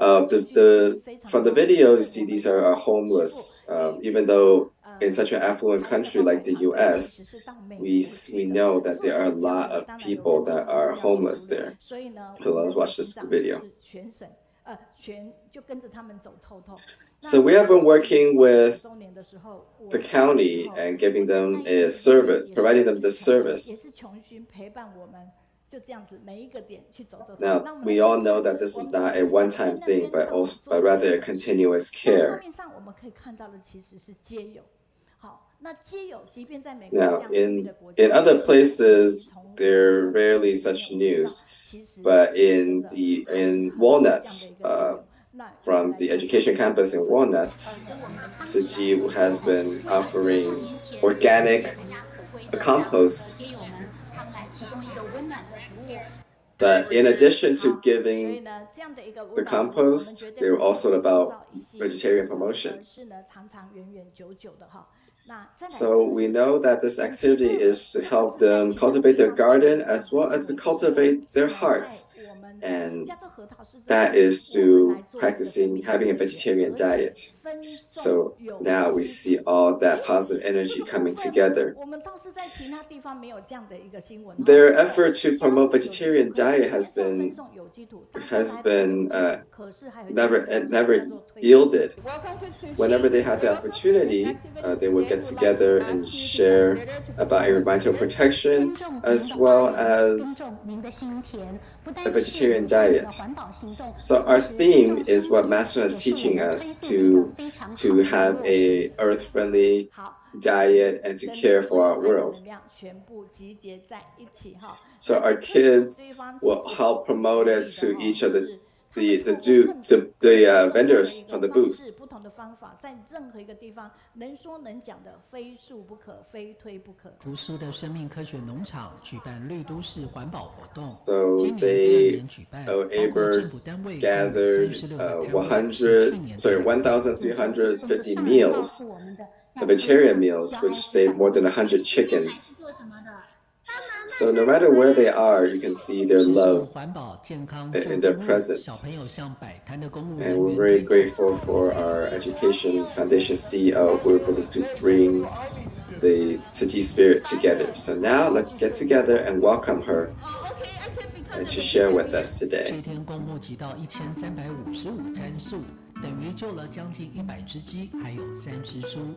From the video, you see these are homeless. Even though in such an affluent country like the U.S., we know that there are a lot of people that are homeless there. So let's watch this video. So we have been working with the county and giving them a service, providing them this service. Now, we all know that this is not a one-time thing, but rather a continuous care. Now, in other places, there are rarely such news, but in Walnut, from the education campus in Walnut, Tzu has been offering organic compost. But in addition to giving the compost, they were also about vegetarian promotion. So we know that this activity is to help them cultivate their garden as well as to cultivate their hearts. And that is through having a vegetarian diet. So now we see all that positive energy coming together. Their effort to promote vegetarian diet has been never yielded. Whenever they had the opportunity, they would get together and share about environmental protection as well as a vegetarian diet. So our theme is what Master is teaching us to have a earth-friendly diet and to care for our world. So our kids will help promote it to each of the vendors from the booth. So they gathered 1,350 meals, vegetarian meals, which saved more than 100 chickens. So no matter where they are, you can see their love in their presence. And we're very grateful for our Education Foundation CEO who were able to bring the Tzu spirit together. So now let's get together and welcome her and to share with us today. 等于救了将近100只鸡，还有3只猪。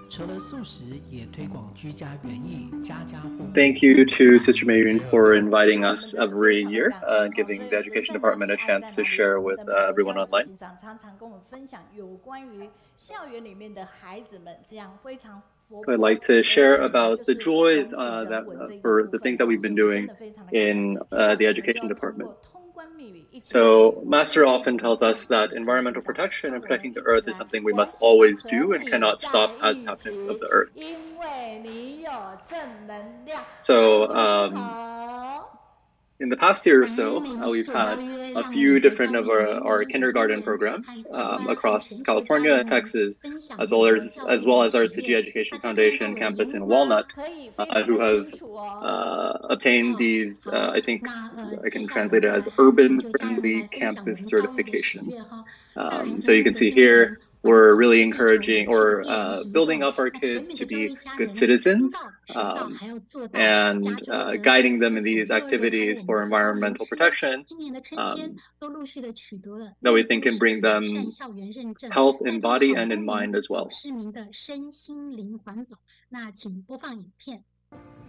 除了素食，也推广居家园艺，家家户户。Thank you to Sister Mayun for inviting us every year and giving the Education Department a chance to share with everyone online. 常常跟我们分享有关于校园里面的孩子们这样非常。So I'd like to share about the joys for the things that we've been doing in the Education Department. So Master often tells us that environmental protection and protecting the earth is something we must always do and cannot stop at the happenings of the earth. So in the past year or so, we've had a few different of our kindergarten programs across California and Texas, as well as our Tzu Education Foundation campus in Walnut, who have obtained these, I think I can translate it as urban-friendly campus certifications. So you can see here, we're really encouraging or building up our kids to be good citizens and guiding them in these activities for environmental protection that we think can bring them health in body and in mind as well.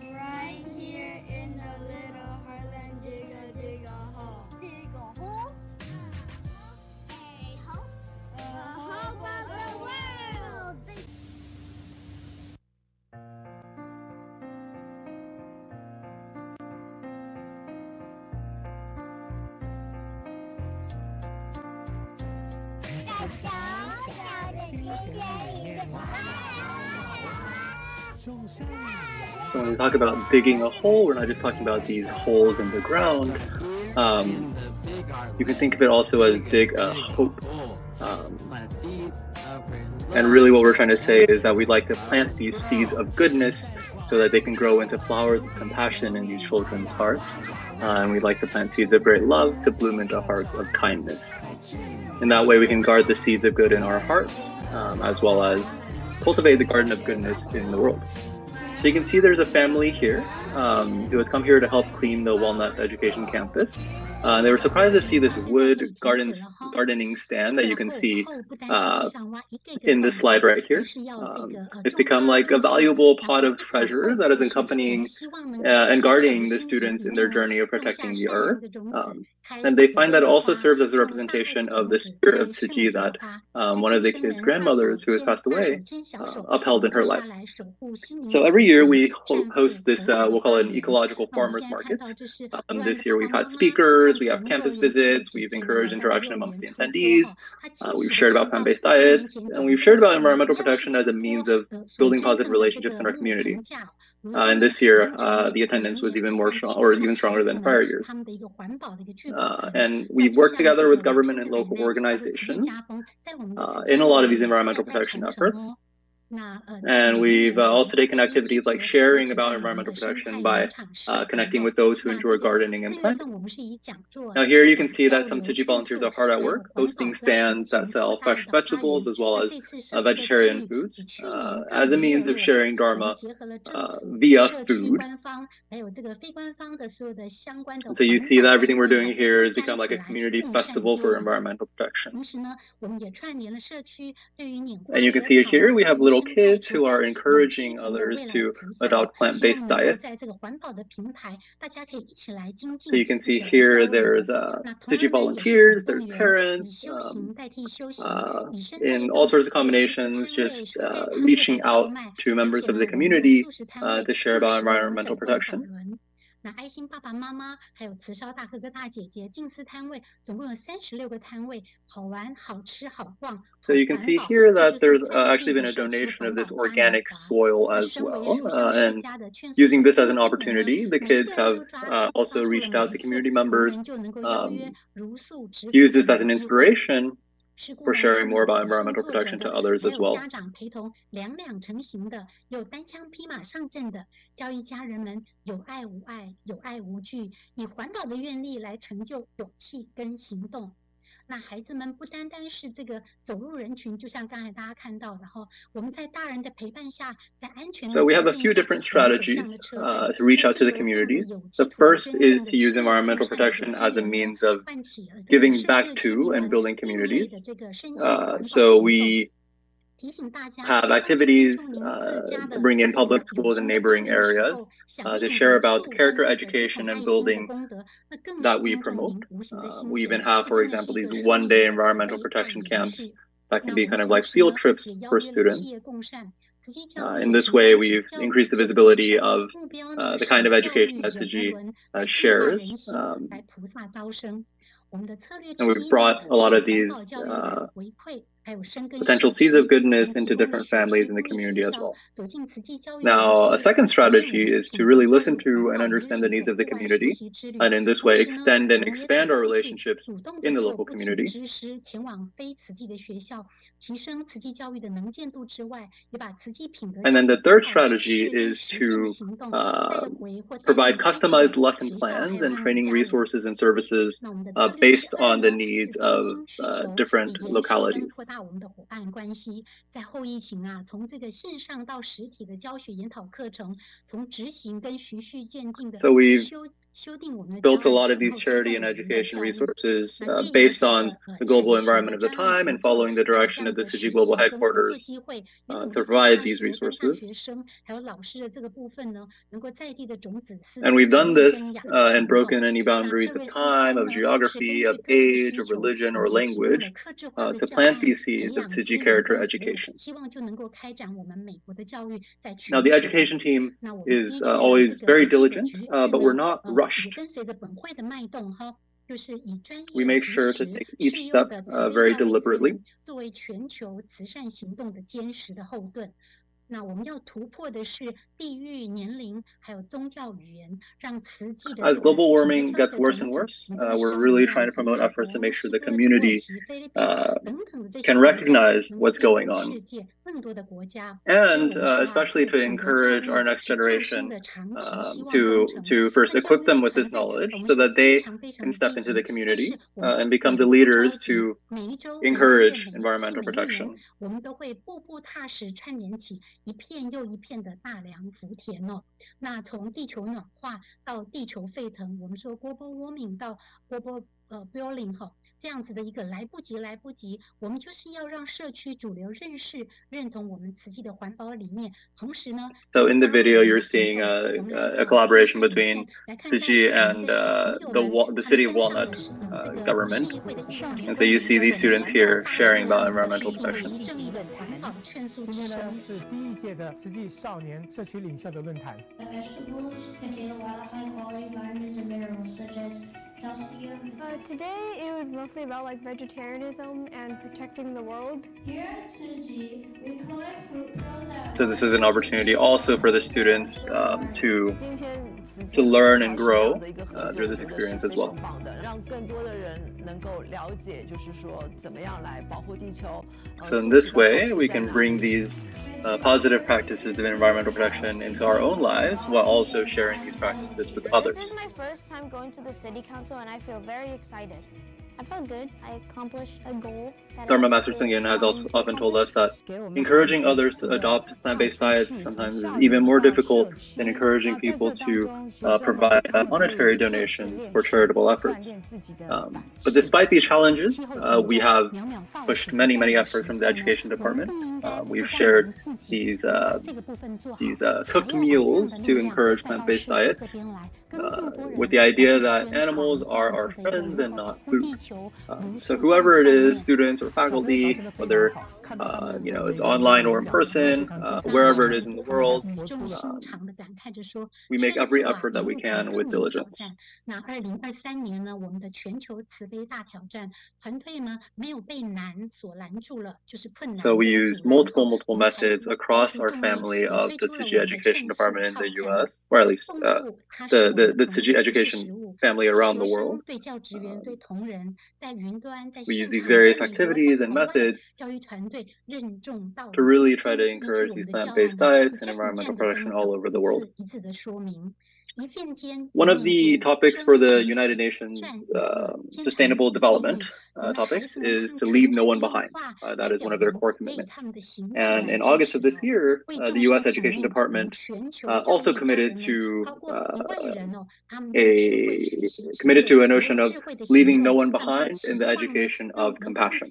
Right here in the little heartland, dig a hole. Dig a hole? A hole? A hope of the world! So when we talk about digging a hole, we're not just talking about these holes in the ground. You can think of it also as dig a hope. And really what we're trying to say is that we'd like to plant these seeds of goodness so that they can grow into flowers of compassion in these children's hearts. And we'd like to plant seeds of great love to bloom into hearts of kindness. In that way, we can guard the seeds of good in our hearts, as well as cultivate the garden of goodness in the world. So you can see there's a family here who has come here to help clean the Walnut Education campus. They were surprised to see this wood gardening stand that you can see in this slide right here. It's become like a valuable pot of treasure that is accompanying and guarding the students in their journey of protecting the earth. And they find that it also serves as a representation of the spirit of Tzu Chi that one of the kids' grandmothers who has passed away upheld in her life. So every year we host this, we'll call it an ecological farmers market. This year we've had speakers, we have campus visits, we've encouraged interaction amongst the attendees, we've shared about plant-based diets, and we've shared about environmental protection as a means of building positive relationships in our community. And this year, the attendance was even more strong, or even stronger than prior years. And we've worked together with government and local organizations in a lot of these environmental protection efforts. And we've also taken activities like sharing about environmental protection by connecting with those who enjoy gardening and planting. Now here you can see that some Tzu Chi volunteers are hard at work, hosting stands that sell fresh vegetables as well as vegetarian foods as a means of sharing Dharma via food. So you see that everything we're doing here has become like a community festival for environmental protection. And you can see here we have little kids who are encouraging others to adopt plant-based diets. So you can see here there's Tzu Chi volunteers, there's parents, in all sorts of combinations, just reaching out to members of the community to share about environmental protection. So you can see here that there's actually been a donation of this organic soil as well. And using this as an opportunity, the kids have also reached out to community members, use this as an inspiration for sharing more about environmental protection to others as well. So we have a few different strategies to reach out to the communities. The first is to use environmental protection as a means of giving back to and building communities. So we have activities to bring in public schools in neighboring areas to share about the character education and building that we promote. We even have, for example, these one-day environmental protection camps that can be kind of like field trips for students. In this way, we've increased the visibility of the kind of education that Tzu Chi shares. And we've brought a lot of these potential seeds of goodness into different families in the community as well. Now, a second strategy is to really listen to and understand the needs of the community, and in this way extend and expand our relationships in the local community. And then the third strategy is to provide customized lesson plans and training resources and services based on the needs of different localities. So we've built a lot of these charity and education resources based on the global environment of the time and following the direction of the Tzu Chi Global Headquarters to provide these resources. And we've done this and broken any boundaries of time, of geography, of age, of religion, or language to plant these seeds of Tzu Chi character education. Now, the education team is always very diligent, but we're not rushed. We make sure to take each step very deliberately. As global warming gets worse and worse, we're really trying to promote efforts to make sure the community can recognize what's going on, and especially to encourage our next generation to first equip them with this knowledge so that they can step into the community and become the leaders to encourage environmental protection. So in the video, you're seeing a collaboration between Tzu and the city of Walnut government. And so you see these students here sharing about environmental protection. Vegetables contain a lot of high-quality vitamins and minerals, such as calcium. Today it was mostly about like vegetarianism and protecting the world. Here at Tzu, we collect fruit peels. So this is an opportunity also for the students to learn and grow through this experience as well. So in this way, we can bring these positive practices of environmental protection into our own lives while also sharing these practices with others. This is my first time going to the city council and I feel very excited. I felt good. I accomplished a goal. Dharma Master Qiongxun has also often told us that encouraging others to adopt plant-based diets sometimes is even more difficult than encouraging people to provide monetary donations for charitable efforts. But despite these challenges, we have pushed many efforts from the education department. We've shared these cooked meals to encourage plant-based diets, with the idea that animals are our friends and not food. So whoever it is, students or faculty, whether it's online or in person, wherever it is in the world, we make every effort that we can with diligence. So we use multiple methods across our family of the Tzu Education Department in the U.S., or at least the Tzu Education family around the world. We use these various activities and methods to really try to encourage these plant-based diets and environmental protection all over the world. One of the topics for the United Nations Sustainable Development topics is to leave no one behind. That is one of their core commitments. And in August of this year, the U.S. Education Department also committed to a notion of leaving no one behind in the education of compassion.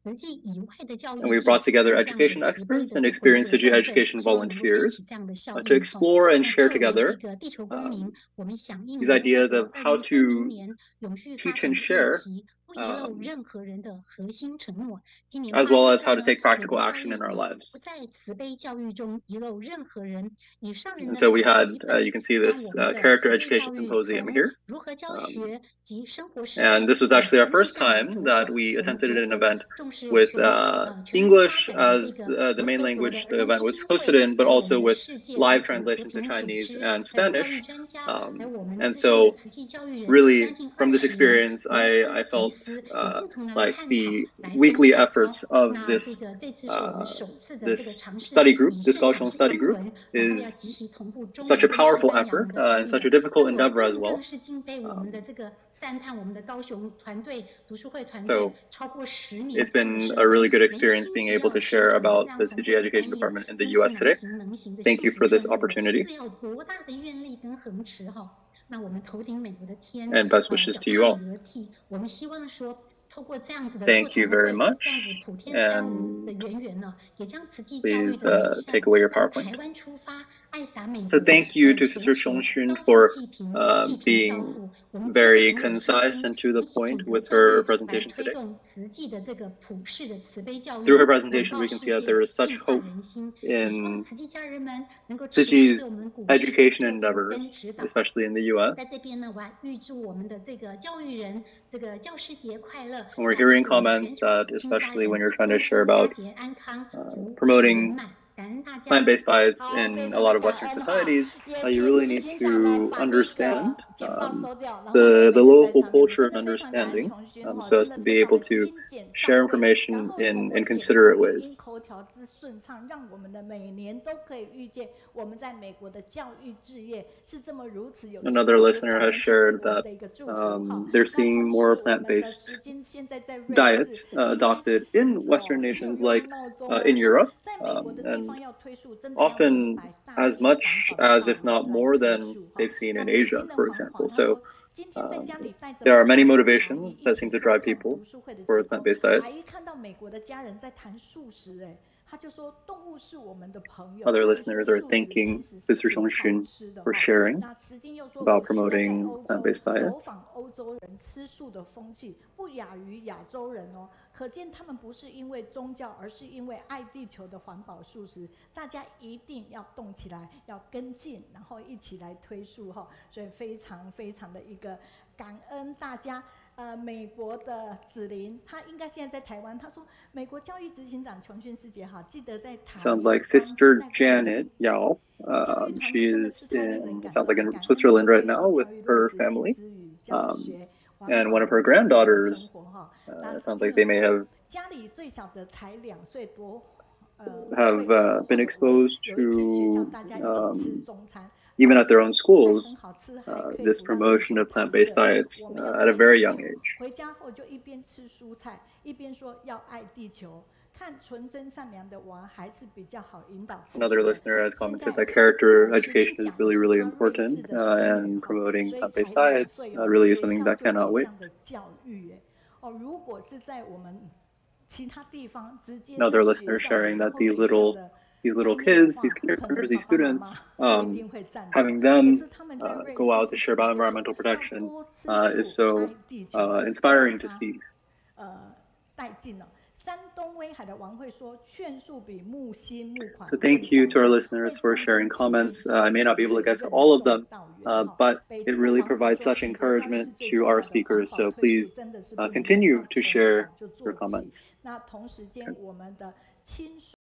And we've brought together education experts and experienced Tzu education volunteers to explore and share together these ideas of how to teach and share, as well as how to take practical action in our lives. And so we had, you can see this character education symposium here. And this was actually our first time that we attempted an event with English as the main language the event was hosted in, but also with live translation to Chinese and Spanish. And so really from this experience, I felt like the weekly efforts of this study group, this Qiongxun study group, is such a powerful effort and such a difficult endeavor as well. So it's been a really good experience being able to share about the Tzu Education Department in the U.S. today. Thank you for this opportunity. And best wishes to you all. Thank you very much. And please take away your PowerPoint. So thank you to Sister Qiongxun for being very concise and to the point with her presentation today. Through her presentation, we can see that there is such hope in Sichi's education endeavors, especially in the U.S. And we're hearing comments that, especially when you're trying to share about promoting plant-based diets in a lot of Western societies, you really need to understand the local culture and understanding so as to be able to share information in considerate ways. Another listener has shared that they're seeing more plant-based diets adopted in Western nations like in Europe, and often as much as, if not more than, they've seen in Asia, for example. So there are many motivations that seem to drive people for plant-based diets. Other listeners are thanking Sister Qiongxun for sharing about promoting plant-based diets. Sounds like Sister Janet Yao. She is sounds like in Switzerland right now with her family. And one of her granddaughters, it sounds like they may have been exposed to, even at their own schools, this promotion of plant-based diets at a very young age. Another listener has commented that character education is really, really important, and promoting plant-based diets really is something that cannot wait. Another listener sharing that these little kids, these kindergartners, these students, having them go out to share about environmental protection is so inspiring to see. So thank you to our listeners for sharing comments. I may not be able to get to all of them, but it really provides such encouragement to our speakers. So please continue to share your comments.